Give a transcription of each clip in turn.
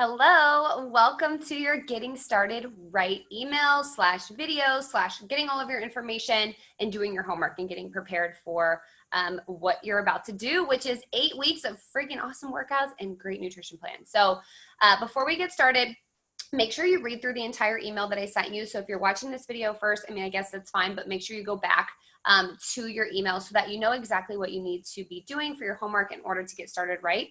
Hello, welcome to your Getting Started Right email / video / getting all of your information and doing your homework and getting prepared for what you're about to do, which is 8 weeks of freaking awesome workouts and great nutrition plans. So before we get started, make sure you read through the entire email that I sent you. So if you're watching this video first, I guess that's fine, but make sure you go back to your email so that you know exactly what you need to be doing for your homework in order to get started right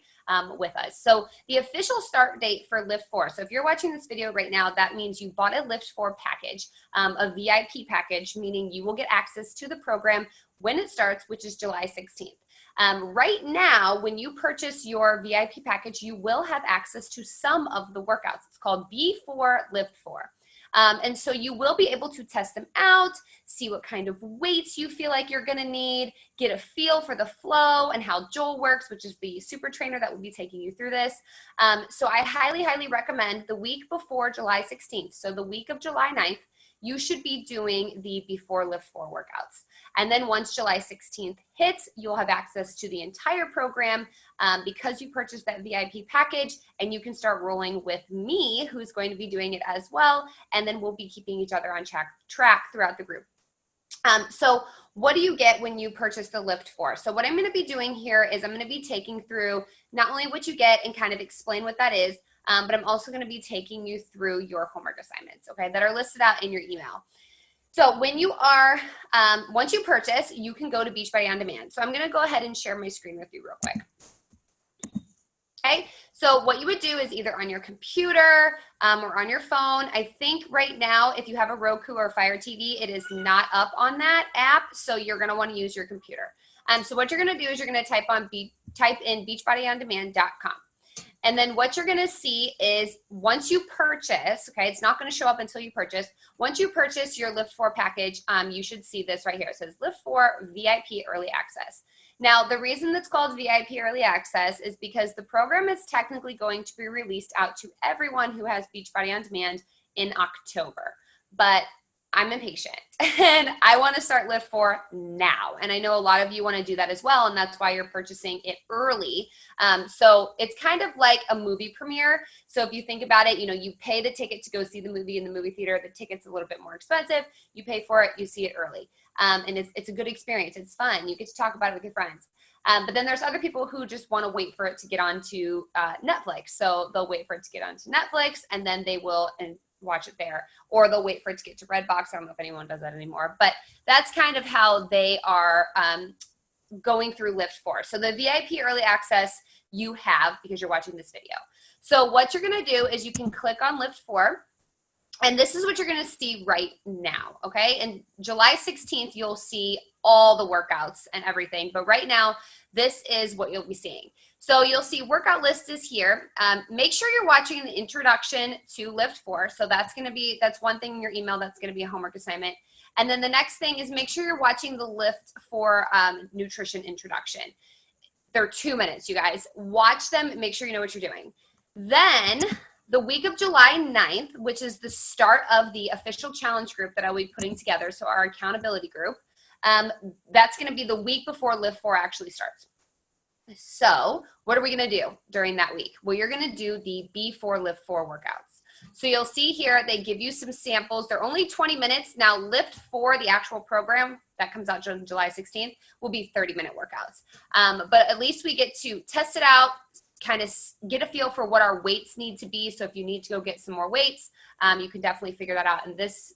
with us. So the official start date for LIIFT4. So if you're watching this video right now, that means you bought a LIIFT4 package, a VIP package, meaning you will get access to the program when it starts, which is July 16th. Right now, when you purchase your VIP package, you will have access to some of the workouts. It's called B4 LIIFT4. And so you will be able to test them out, see what kind of weights you feel like you're going to need, get a feel for the flow and how Joel works, which is the super trainer that will be taking you through this. So I highly, highly recommend the week before July 16th. So the week of July 9th, you should be doing the Before LIIFT4 workouts. And then once July 16th hits, you'll have access to the entire program because you purchased that VIP package, and you can start rolling with me, who's going to be doing it as well. And then we'll be keeping each other on track throughout the group. So what do you get when you purchase the LIIFT4? So what I'm going to be doing here is I'm going to be taking through not only what you get and kind of explain what that is, but I'm also going to be taking you through your homework assignments, okay, that are listed out in your email. So when you are, once you purchase, you can go to Beachbody On Demand. So I'm going to go ahead and share my screen with you real quick. Okay, so what you would do is either on your computer or on your phone. I think right now, if you have a Roku or Fire TV, it is not up on that app, so you're going to want to use your computer. So what you're going to do is you're going to type in beachbodyondemand.com. And then what you're going to see is once you purchase, okay, it's not going to show up until you purchase. Once you purchase your LIIFT4 package, you should see this right here. It says LIIFT4 VIP Early Access. Now, the reason that's called VIP Early Access is because the program is technically going to be released out to everyone who has Beachbody On Demand in October. But I'm impatient and I want to start LIIFT4 now. And I know a lot of you want to do that as well. And that's why you're purchasing it early. So it's kind of like a movie premiere. So if you think about it, you pay the ticket to go see the movie in the movie theater. The ticket's a little bit more expensive. You pay for it, you see it early. And it's a good experience. It's fun. You get to talk about it with your friends. But then there's other people who just want to wait for it to get onto Netflix. So they'll wait for it to get onto Netflix and then they will watch it there, or they'll wait for it to get to Redbox. I don't know if anyone does that anymore, but that's kind of how they are going through LIIFT4. So the VIP early access you have because you're watching this video. So what you're going to do is you can click on LIIFT4, and this is what you're going to see right now, okay? And July 16th, you'll see all the workouts and everything, but right now, this is what you'll be seeing. So you'll see workout list is here. Make sure you're watching the introduction to LIIFT4. So that's one thing in your email that's going to be a homework assignment. And then the next thing is make sure you're watching the LIIFT4 nutrition introduction. They're 2 minutes, you guys. Watch them, make sure you know what you're doing. Then the week of July 9th, which is the start of the official challenge group that I'll be putting together, so our accountability group, that's going to be the week before LIIFT4 actually starts. So what are we going to do during that week? Well, you're going to do the Before LIIFT4 workouts. So you'll see here, they give you some samples. They're only 20 minutes. Now LIIFT4, the actual program that comes out on July 16th, will be 30-minute workouts. But at least we get to test it out, kind of get a feel for what our weights need to be. So if you need to go get some more weights, you can definitely figure that out in this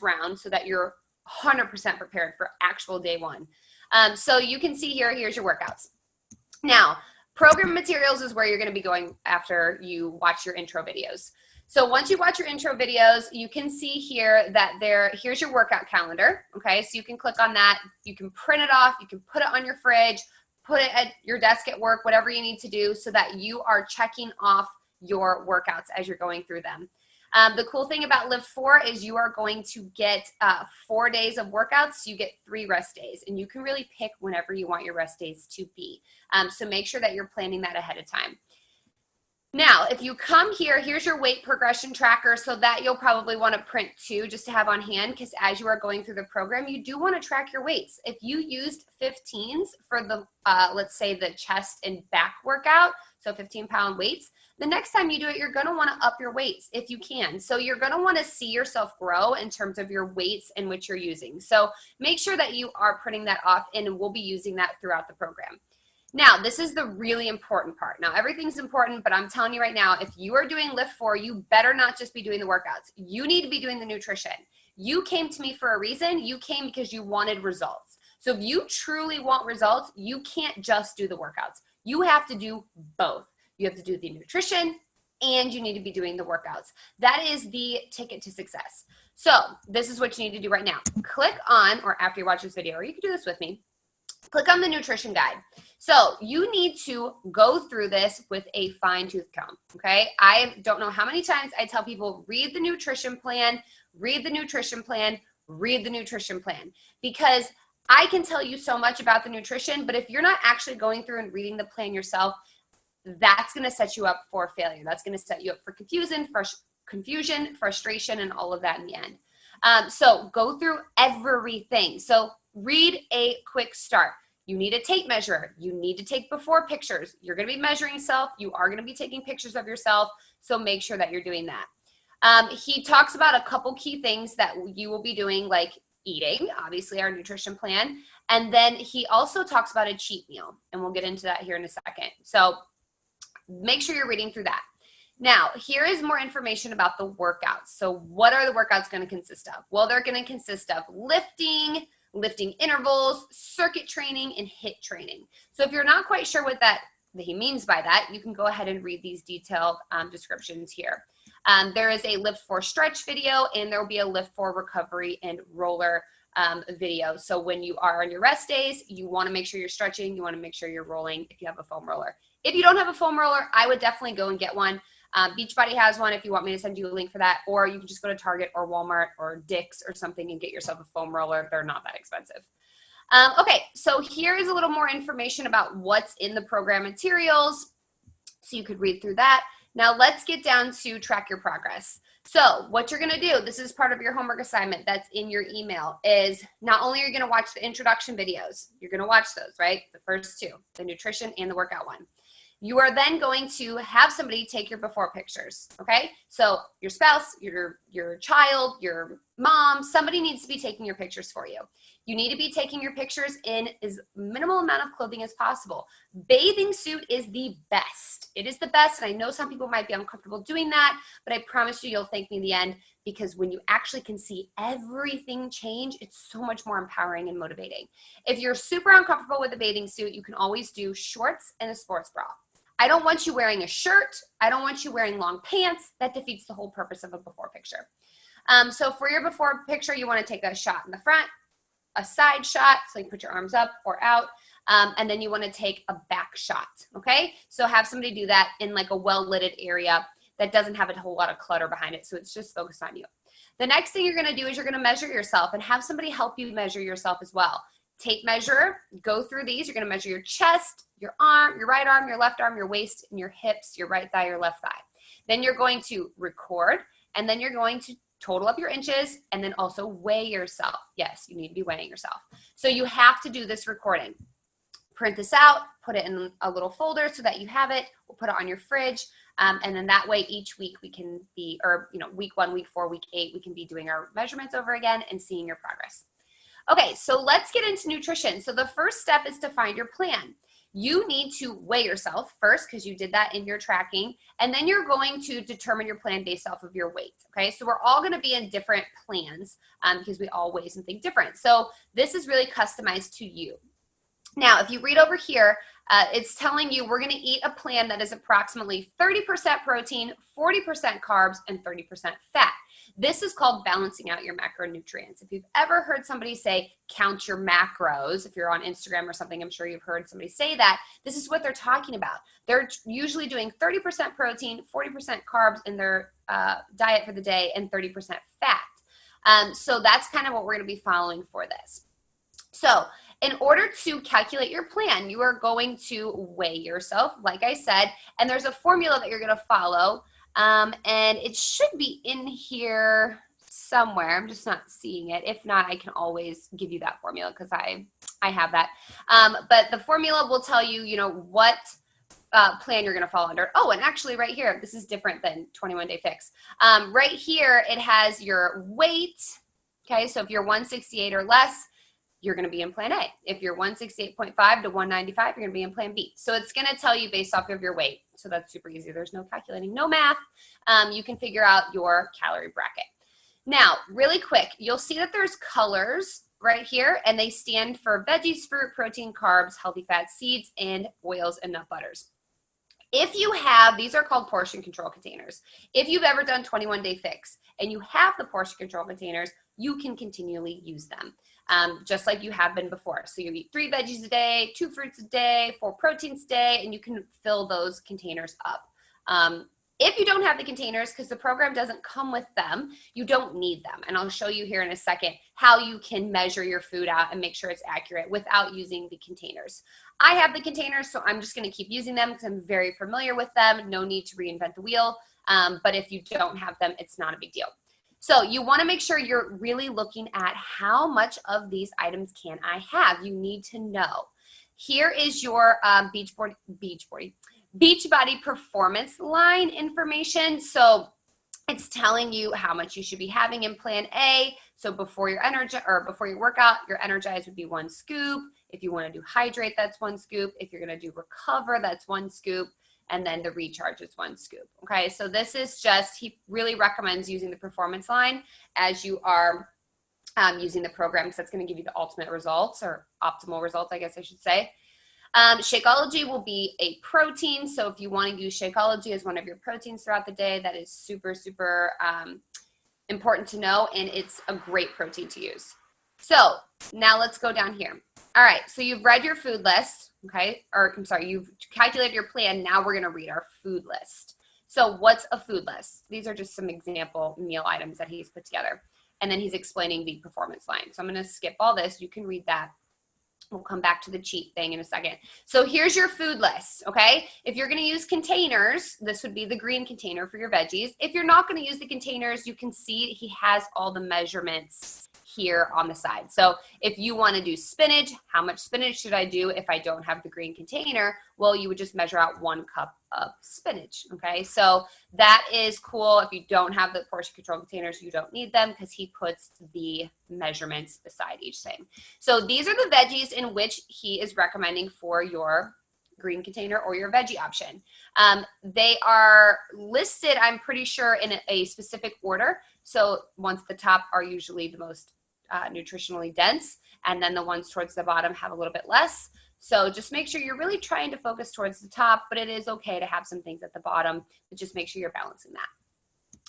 round so that you're 100% prepared for actual day one. So you can see here, here's your workouts. Now, program materials is where you're going to be going after you watch your intro videos. So once you watch your intro videos, you can see here that here's your workout calendar. Okay, so you can click on that. You can print it off. You can put it on your fridge, put it at your desk at work, whatever you need to do so that you are checking off your workouts as you're going through them. The cool thing about LIIFT4 is you are going to get 4 days of workouts. So you get 3 rest days, and you can really pick whenever you want your rest days to be. So make sure that you're planning that ahead of time. Now, if you come here, here's your weight progression tracker, so that you'll probably want to print too, just to have on hand, because as you are going through the program, you do want to track your weights. If you used 15s for the, let's say the chest and back workout, so 15-pound weights, the next time you do it, you're going to want to up your weights if you can. So you're going to want to see yourself grow in terms of your weights and what you're using. So make sure that you are printing that off, and we'll be using that throughout the program. Now, this is the really important part. Now, everything's important, but I'm telling you right now, if you are doing LIIFT 4, you better not just be doing the workouts. You need to be doing the nutrition. You came to me for a reason. You came because you wanted results. So if you truly want results, you can't just do the workouts. You have to do both. You have to do the nutrition, and you need to be doing the workouts. That is the ticket to success. So this is what you need to do right now. Click on, or after you watch this video, or you can do this with me, click on the nutrition guide. So you need to go through this with a fine-tooth comb, okay? I don't know how many times I tell people, read the nutrition plan, read the nutrition plan, read the nutrition plan, because I can tell you so much about the nutrition, but if you're not actually going through and reading the plan yourself, that's going to set you up for failure. That's going to set you up for confusion, frustration, and all of that in the end. So go through everything. So read a quick start. You need a tape measure. You need to take before pictures. You're going to be measuring yourself. You are going to be taking pictures of yourself. So make sure that you're doing that. He talks about a couple key things that you will be doing, like eating, obviously our nutrition plan. And then he also talks about a cheat meal, and we'll get into that here in a second. So make sure you're reading through that. Now, here is more information about the workouts. So what are the workouts going to consist of? Well, they're going to consist of lifting intervals, circuit training, and HIIT training. So if you're not quite sure what that he means by that, you can go ahead and read these detailed descriptions here. There is a LIIFT 4 stretch video, and there will be a LIIFT 4 recovery and roller video. So when you are on your rest days, you want to make sure you're stretching. You want to make sure you're rolling if you have a foam roller. If you don't have a foam roller, I would definitely go and get one. Beachbody has one if you want me to send you a link for that, or you can just go to Target or Walmart or Dick's or something and get yourself a foam roller. They're not that expensive. Okay, so here is a little more information about what's in the program materials, so you could read through that. Now let's get down to track your progress. So what you're going to do, this is part of your homework assignment that's in your email, is not only are you going to watch the introduction videos, you're going to watch those, right? The first two, the nutrition and the workout one. You are then going to have somebody take your before pictures, okay? So your spouse, your child, your mom, somebody needs to be taking your pictures for you. You need to be taking your pictures in as minimal amount of clothing as possible. Bathing suit is the best. It is the best, and I know some people might be uncomfortable doing that, but I promise you, you'll thank me in the end, because when you actually can see everything change, it's so much more empowering and motivating. If you're super uncomfortable with a bathing suit, you can always do shorts and a sports bra. I don't want you wearing a shirt. I don't want you wearing long pants. That defeats the whole purpose of a before picture. So for your before picture, you want to take a shot in the front, a side shot, so you put your arms up or out, and then you want to take a back shot, okay? So have somebody do that in like a well-lit area that doesn't have a whole lot of clutter behind it, so it's just focused on you. The next thing you're going to do is you're going to measure yourself, and have somebody help you measure yourself as well. Tape measure, go through these. You're going to measure your chest, your arm, your right arm, your left arm, your waist, and your hips, your right thigh, your left thigh. Then you're going to record, and then you're going to total up your inches, and then also weigh yourself. Yes, you need to be weighing yourself. So you have to do this recording. Print this out, put it in a little folder so that you have it. We'll put it on your fridge, and then that way each week we can be, or week 1, week 4, week 8, we can be doing our measurements over again and seeing your progress. Okay, so let's get into nutrition. So the first step is to find your plan. You need to weigh yourself first, because you did that in your tracking, and then you're going to determine your plan based off of your weight, okay? So we're all gonna be in different plans because we all weigh something different. So this is really customized to you. Now, if you read over here, it's telling you we're gonna eat a plan that is approximately 30% protein, 40% carbs, and 30% fat. This is called balancing out your macronutrients. If you've ever heard somebody say, count your macros, if you're on Instagram or something, I'm sure you've heard somebody say that. This is what they're talking about. They're usually doing 30% protein, 40% carbs in their diet for the day, and 30% fat. So that's kind of what we're going to be following for this. So in order to calculate your plan, you are going to weigh yourself, like I said, and there's a formula that you're going to follow. And it should be in here somewhere. I'm just not seeing it. If not, I can always give you that formula because I have that. But the formula will tell you, what plan you're going to fall under. Oh, and actually right here, this is different than 21 Day Fix. Right here, it has your weight. Okay, so if you're 168 or less, you're going to be in plan A. If you're 168.5 to 195, you're going to be in plan B. So it's going to tell you based off of your weight. So that's super easy. There's no calculating, no math. You can figure out your calorie bracket. Now, really quick, you'll see that there's colors right here, and they stand for veggies, fruit, protein, carbs, healthy fats, seeds, and oils and nut butters. If you have, these are called portion control containers. If you've ever done 21 Day Fix and you have the portion control containers, you can continually use them, just like you have been before. So you eat 3 veggies a day, 2 fruits a day, 4 proteins a day, and you can fill those containers up. If you don't have the containers, because the program doesn't come with them, you don't need them. And I'll show you here in a second how you can measure your food out and make sure it's accurate without using the containers. I have the containers, so I'm just going to keep using them because I'm very familiar with them. No need to reinvent the wheel. But if you don't have them, it's not a big deal. So you want to make sure you're really looking at how much of these items can I have. You need to know. Here is your Beachbody performance line information. So it's telling you how much you should be having in plan A. So before your workout, your Energize would be 1 scoop. If you want to do hydrate, that's 1 scoop. If you're going to do recover, that's 1 scoop. And then the recharge is 1 scoop. Okay, so this is just, he really recommends using the performance line as you are using the program, because that's going to give you the ultimate results, or optimal results, I guess I should say. Shakeology will be a protein. So if you want to use Shakeology as one of your proteins throughout the day, that is super, super important to know. And it's a great protein to use. So now let's go down here. All right. So you've read your food list. Okay. Or I'm sorry, you've calculated your plan. Now we're going to read our food list. So what's a food list? These are just some example meal items that he's put together. And then he's explaining the performance line. So I'm going to skip all this. You can read that. We'll come back to the cheat thing in a second. So here's your food list, okay? If you're going to use containers, this would be the green container for your veggies. If you're not going to use the containers, you can see he has all the measurements here on the side. So if you want to do spinach, how much spinach should I do if I don't have the green container? Well, you would just measure out 1 cup of spinach, okay? So that is cool. If you don't have the portion control containers, you don't need them because he puts the measurements beside each thing. So these are the veggies in which he is recommending for your green container or your veggie option. They are listed, I'm pretty sure, in a specific order. So ones at the top are usually the most nutritionally dense, and then the ones towards the bottom have a little bit less. So just make sure you're really trying to focus towards the top, but it is okay to have some things at the bottom, but just make sure you're balancing that.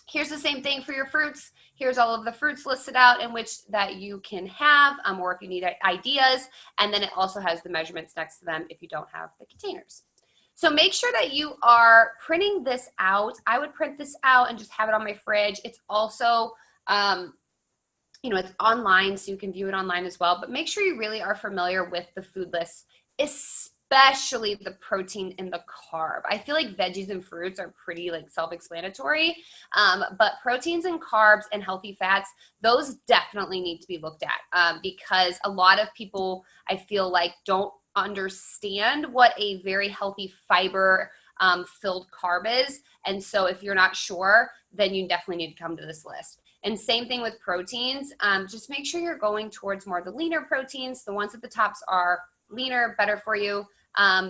Here's the same thing for your fruits. Here's all of the fruits listed out in which that you can have, or if you need ideas, and then it also has the measurements next to them if you don't have the containers. So make sure that you are printing this out. I would print this out and just have it on my fridge. It's also, it's online, so you can view it online as well. But make sure you really are familiar with the food list, especially the protein and the carb. I feel like veggies and fruits are pretty self-explanatory, but proteins and carbs and healthy fats, those definitely need to be looked at because a lot of people, I feel like, don't understand what a very healthy fiber filled carb is. And so if you're not sure, then you definitely need to come to this list. And same thing with proteins. Just make sure you're going towards more of the leaner proteins. The ones at the tops are leaner, better for you.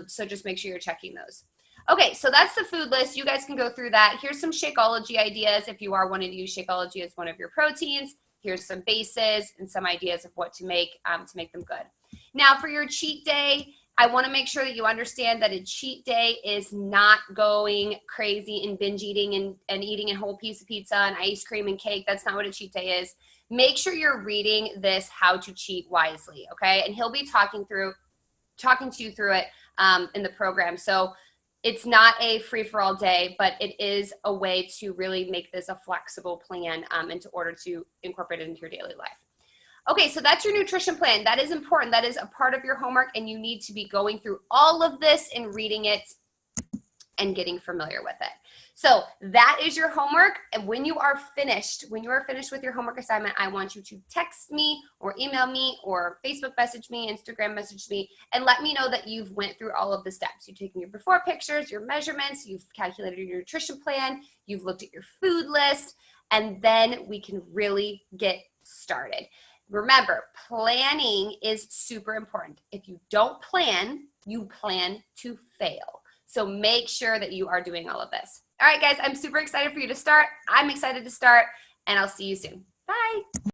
So just make sure you're checking those. Okay, so that's the food list. You guys can go through that. Here's some Shakeology ideas if you are wanting to use Shakeology as one of your proteins. Here's some bases and some ideas of what to make them good. Now for your cheat day, I want to make sure that you understand that a cheat day is not going crazy and binge eating and eating a whole piece of pizza and ice cream and cake. That's not what a cheat day is. Make sure you're reading this How to Cheat Wisely, okay? And he'll be talking to you through it in the program. So it's not a free-for-all day, but it is a way to really make this a flexible plan in order to incorporate it into your daily life. Okay, so that's your nutrition plan. That is important. That is a part of your homework, and you need to be going through all of this and reading it and getting familiar with it. So that is your homework. And when you are finished with your homework assignment, I want you to text me or email me or Facebook message me, Instagram message me, and let me know that you've went through all of the steps. You've taken your before pictures, your measurements, you've calculated your nutrition plan, you've looked at your food list, and then we can really get started. Remember, planning is super important. If you don't plan, you plan to fail. So make sure that you are doing all of this. All right, guys, I'm super excited for you to start. I'm excited to start, and I'll see you soon. Bye.